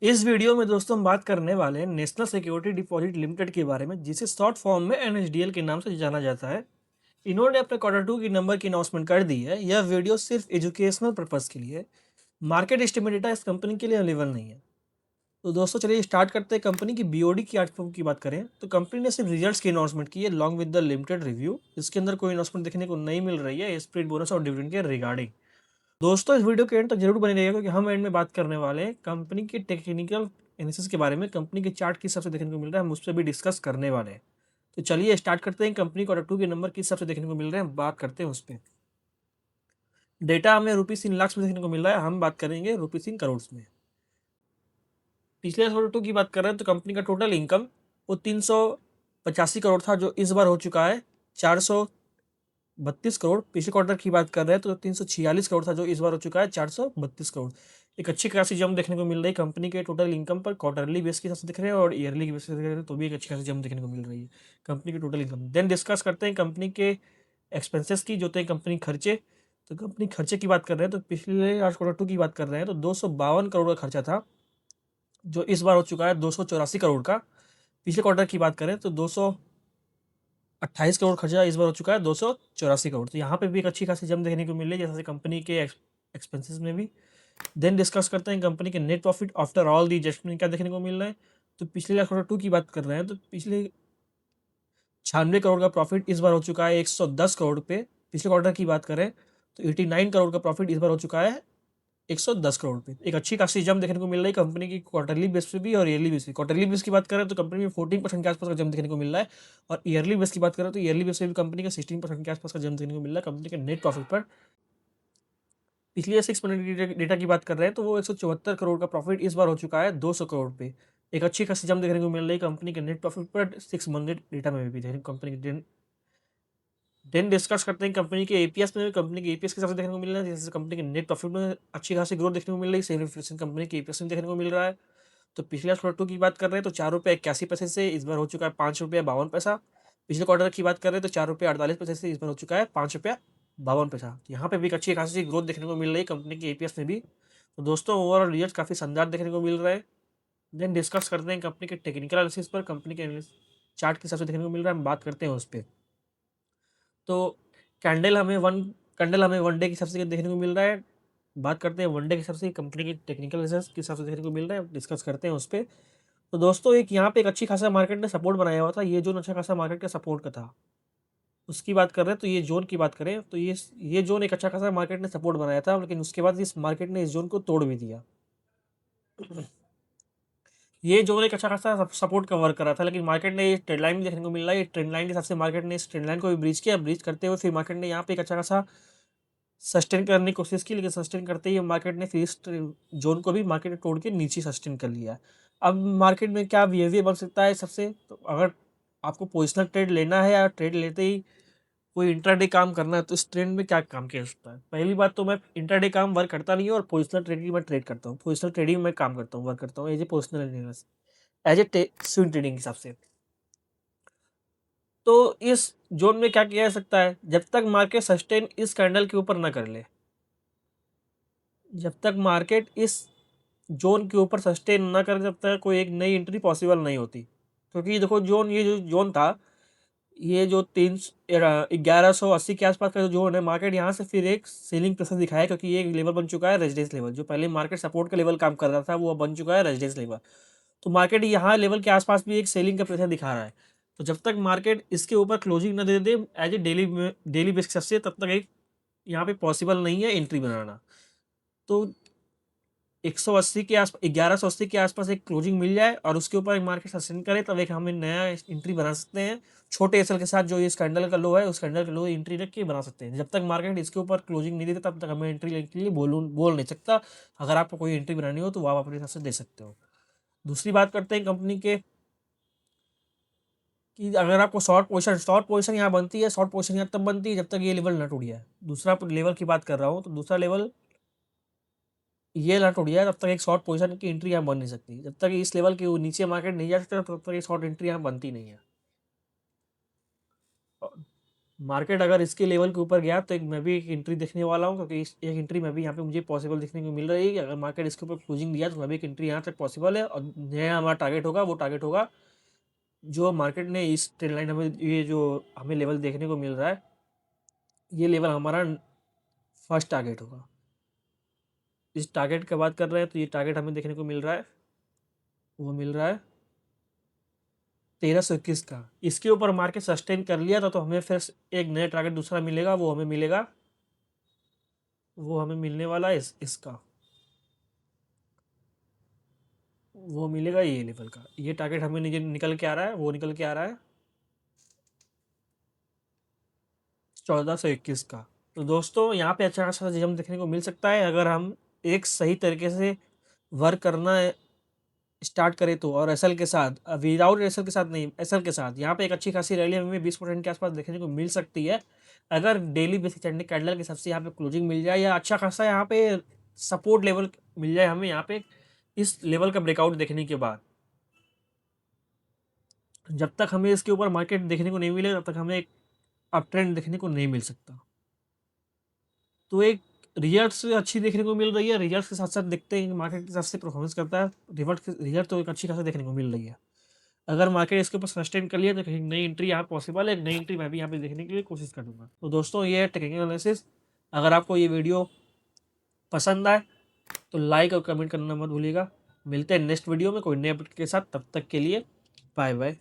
इस वीडियो में दोस्तों हम बात करने वाले हैं नेशनल सिक्योरिटी डिपॉजिट लिमिटेड के बारे में, जिसे शॉर्ट फॉर्म में एनएसडीएल के नाम से जाना जाता है। इन्होंने अपने क्वार्टर टू की नंबर की अनाउंसमेंट कर दी है। यह वीडियो सिर्फ एजुकेशनल पर्पस के लिए है। मार्केट एस्टिमेट डेटा इस कंपनी के लिए अवेलेबल नहीं है। तो दोस्तों चलिए स्टार्ट करते हैं। कंपनी की बीओडी की आउटपुट की बात करें तो कंपनी ने सिर्फ रिजल्ट्स की अनाउंसमेंट की है long with the limited review. इसके अंदर कोई अनाउंसमेंट देखने को नहीं मिल रही है स्प्लिट बोनस और डिविडेंड के रिगार्डिंग। दोस्तों इस वीडियो के एंड तक जरूर बने रहिएगा क्योंकि हम एंड में बात करने वाले हैं कंपनी के टेक्निकल एनालिसिस के बारे में। कंपनी के चार्ट किस हिसाब से देखने को मिल रहा है हम उस पर भी डिस्कस करने वाले हैं। तो चलिए स्टार्ट करते हैं। कंपनी क्वार्टर टू के नंबर किस हिसाब से देखने को मिल रहे हैं बात करते हैं उस पर। डेटा हमें ₹3 लाख में देखने को मिल रहा है, हम बात करेंगे ₹3 करोड़ में। पिछले क्वार्टर टू की बात कर रहे हैं तो कंपनी का टोटल इनकम वो 385 करोड़ था, जो इस बार हो चुका है 432 करोड़। पिछले क्वार्टर की बात कर रहे हैं तो 346 करोड़ था, जो इस बार हो चुका है 432 करोड़। एक अच्छी खासी जंप देखने को मिल रही है कंपनी के टोटल इनकम पर। क्वार्टरली बेस के हिसाब से दिख रहे हैं और ईयरली बेस के देख रहे हैं तो भी एक अच्छी खासी जंप देखने को मिल रही है कंपनी के टोटल इनकम। देन डिस्कस करते हैं कंपनी के एक्सपेंसेस की, जो थे कंपनी खर्चे। तो कंपनी खर्चे की बात कर रहे हैं तो पिछले आज क्वार्टर टू की बात कर रहे हैं तो 252 करोड़ का खर्चा था, जो इस बार हो चुका है 284 करोड़ का। पिछले क्वार्टर की बात करें तो 228 करोड़ खर्चा इस बार हो चुका है 284 करोड़। तो यहाँ पे भी एक अच्छी खासी जंप देखने को मिल रही है जैसे कंपनी के एक्सपेंसेस में भी। देन डिस्कस करते हैं कंपनी के net profit after all the adjustment क्या देखने को मिल रहा है। तो पिछले क्वार्टर टू की बात कर रहे हैं तो पिछले 96 करोड़ का प्रॉफिट इस बार हो चुका है 110 करोड़ पे। पिछले क्वार्टर की बात करें तो 89 करोड़ का प्रॉफिट इस बार हो चुका है 110 करोड़ पे। एक अच्छी खासी जंप देखने को मिल रही है कंपनी की क्वार्टरली बेस पे भी और ईयरली बेस पे। क्वार्टरली बेस की बात करें तो कंपनी में 14% के आसपास का जंप देखने को मिल रहा है, और ईयरली बेस की बात करें तो ईयरली बेस पे भी कंपनी का 16% के आसपास का जंप देखने को मिल रहा है कंपनी के नेट प्रॉफिट पर। पिछले 6 मंथ डेटा की बात कर रहे हैं तो वो 174 करोड़ का प्रॉफिट इस बार हो चुका है 200 करोड़ पे। एक अच्छी खासी जंप देखने को मिल रही है कंपनी के नेट प्रॉफिट पर 6 मंथ डेटा में भी देखने कंपनी के। देन डिस्कस करते हैं कंपनी के एपीएस में। कंपनी के एपीएस के हिसाब से देखने को मिल रहा है जैसे कंपनी के नेट प्रॉफिट में अच्छी खासी ग्रोथ देखने को मिल रही है, 7% कंपनी के एपीएस में देखने को मिल रहा है। तो पिछले क्वार्टर टू की बात कर रहे हैं तो ₹4.81 से इस बार हो चुका है ₹5.52। पिछले क्वार्टर की बात कर रहे हैं तो ₹4.48 से इस बार हो चुका है ₹5.52। यहाँ पे भी एक अच्छी खासी ग्रोथ देखने को मिल रही है कंपनी के एपीएस में भी। तो दोस्तों ओवरऑल रिजल्ट काफ़ी शानदार देखने को मिल रहा है। देन डिस्कस करते हैं कंपनी के टेक्निकल एनालिसिस पर। कंपनी के चार्ट के हिसाब से देखने को मिल रहा है, हम बात करते हैं उस पर। तो कैंडल हमें वन कैंडल हमें वन डे के हिसाब से देखने को मिल रहा है। बात करते हैं वन डे के हिसाब से कंपनी की टेक्निकल एनालिसिस के हिसाब से देखने को मिल रहा है, डिस्कस करते हैं उस पर। तो दोस्तों एक यहाँ पे एक अच्छी खासा मार्केट ने सपोर्ट बनाया हुआ था, ये जोन अच्छा खासा मार्केट का सपोर्ट का था। उसकी बात कर रहे हैं तो ये जोन की बात करें तो ये जोन एक अच्छा खासा मार्केट ने सपोर्ट बनाया था, लेकिन उसके बाद इस मार्केट ने इस जोन को तोड़ भी दिया। ये जोन एक अच्छा खासा सपोर्ट का वर्क कर रहा था, लेकिन मार्केट ने ये ट्रेंड लाइन भी देखने को मिल रहा है। ये ट्रेंड लाइन के हिसाब से मार्केट ने इस ट्रेंड लाइन को भी ब्रीच किया। ब्रीच करते हुए फिर मार्केट ने यहाँ पे एक अच्छा खासा सस्टेन करने की कोशिश की, लेकिन सस्टेन करते ही मार्केट ने फिर इस जोन को भी मार्केट ने तोड़ के नीचे सस्टेन कर लिया। अब मार्केट में क्या बिहेवियर बन सकता है सबसे, तो अगर आपको पोजिशनल ट्रेड लेना है या ट्रेड लेते ही कोई इंट्राडे काम करना है तो इस ट्रेंड में क्या काम किया जा सकता है। पहली बात तो मैं इंट्राडे काम वर्क करता नहीं हूँ और पोजिशनल ट्रेडिंग में ट्रेड करता हूँ। पोजिशनल ट्रेडिंग में काम करता हूँ, वर्क करता हूँ as a positional analyst, as a swing trading के हिसाब से। तो इस जोन में क्या किया जा सकता है, जब तक मार्केट सस्टेन इस कैंडल के ऊपर ना कर ले, जब तक मार्केट इस जोन के ऊपर सस्टेन ना करे जब तक कोई एक नई एंट्री पॉसिबल नहीं होती। क्योंकि देखो ये जो जोन था, ये जो 1180 के आसपास का जो जोन है, मार्केट यहाँ से फिर एक सेलिंग प्रेशर दिखाया क्योंकि ये लेवल बन चुका है रेजिडेंस लेवल। जो पहले मार्केट सपोर्ट का लेवल काम कर रहा था वो अब बन चुका है रेजिडेंस लेवल। तो मार्केट यहाँ लेवल के आसपास भी एक सेलिंग का प्रेशर दिखा रहा है। तो जब तक मार्केट इसके ऊपर क्लोजिंग न दे दे एज ए डेली बेसिस से, तब तक एक यहाँ पे पॉसिबल नहीं है एंट्री बनाना। तो 180 के आस 1180 के आसपास एक क्लोजिंग मिल जाए और उसके ऊपर एक मार्केट सस्टेन करे, तब एक हम नया एंट्री बना सकते हैं छोटे एसएल के साथ। जो ये कैंडल का लो है उस कैंडल का लो एंट्री रख के बना सकते हैं। जब तक मार्केट इसके ऊपर क्लोजिंग नहीं देता तब तक हमें एंट्री लेने के लिए बोल नहीं सकता। अगर आपको कोई एंट्री बनानी हो तो आप अपने हिसाब से दे सकते हो। दूसरी बात करते हैं कंपनी के कि अगर आपको शॉर्ट पोजीशन यहाँ बनती है, शॉर्ट पोजीशन यहाँ तब बनती है जब तक ये लेवल न टूट जाए। दूसरा लेवल की बात कर रहा हूँ तो दूसरा लेवल ये ना टूट जाए तब तक एक शॉर्ट पोजीशन की एंट्री यहाँ बन नहीं सकती। जब तक इस लेवल के नीचे मार्केट नहीं जा सकता तब तक ये शॉर्ट एंट्री यहाँ बनती नहीं है। मार्केट अगर इसके लेवल के ऊपर गया तो मैं भी एक एंट्री देखने वाला हूँ, क्योंकि एक एंट्री मैं भी यहाँ पे मुझे पॉसिबल देखने को मिल रही है। अगर मार्केट इसके ऊपर क्लोजिंग दिया तो मैं भी एक एंट्री यहाँ तक पॉसिबल है। और नया हमारा टारगेट होगा, वो टारगेट होगा जो मार्केट ने इस ट्रेंड लाइन हमें, ये जो हमें लेवल देखने को मिल रहा है, ये लेवल हमारा फर्स्ट टारगेट होगा। इस टारगेट की बात कर रहे हैं तो ये टारगेट हमें देखने को मिल रहा है, वो मिल रहा है 1321 का। इसके ऊपर मार्केट सस्टेन कर लिया था तो हमें फिर एक नया टारगेट दूसरा मिलेगा, वो हमें मिलने वाला है इसका, वो मिलेगा ये लेवल का। ये टारगेट हमें निकल के आ रहा है, वो निकल के आ रहा है 1421 का। तो दोस्तों यहाँ पे अच्छा खासा जम देखने को मिल सकता है अगर हम एक सही तरीके से वर्क करना स्टार्ट करें तो। और एसएल के साथ, विदाउट एसएल के साथ नहीं, एसएल के साथ यहाँ पे एक अच्छी खासी रैली हमें 20% के आसपास देखने को मिल सकती है, अगर डेली बेसिक चैंडल कैंडल के हिसाब से यहाँ पे क्लोजिंग मिल जाए, या अच्छा खासा यहाँ पे सपोर्ट लेवल मिल जाए हमें यहाँ पे इस लेवल का ब्रेकआउट देखने के बाद। जब तक हमें इसके ऊपर मार्केट देखने को नहीं मिले तब तक हमें एक अप ट्रेंड देखने को नहीं मिल सकता। तो एक रिजल्ट्स अच्छी देखने को मिल रही है, रिजल्ट्स के साथ साथ देखते हैं कि मार्केट के हिसाब से परफॉर्मेंस करता है। रिजल्ट तो एक अच्छी खासा देखने को मिल रही है। अगर मार्केट इसके ऊपर सस्टेन कर लिया तो कहीं नई एंट्री यहाँ पॉसिबल है, नई एंट्री मैं भी यहाँ पे देखने के लिए कोशिश करूँगा। तो दोस्तों ये है टेक्निकल एनालिसिस। अगर आपको ये वीडियो पसंद आए तो लाइक और कमेंट करना मत भूलिएगा। मिलते हैं नेक्स्ट वीडियो में कोई नए अपडेट के साथ, तब तक के लिए बाय बाय।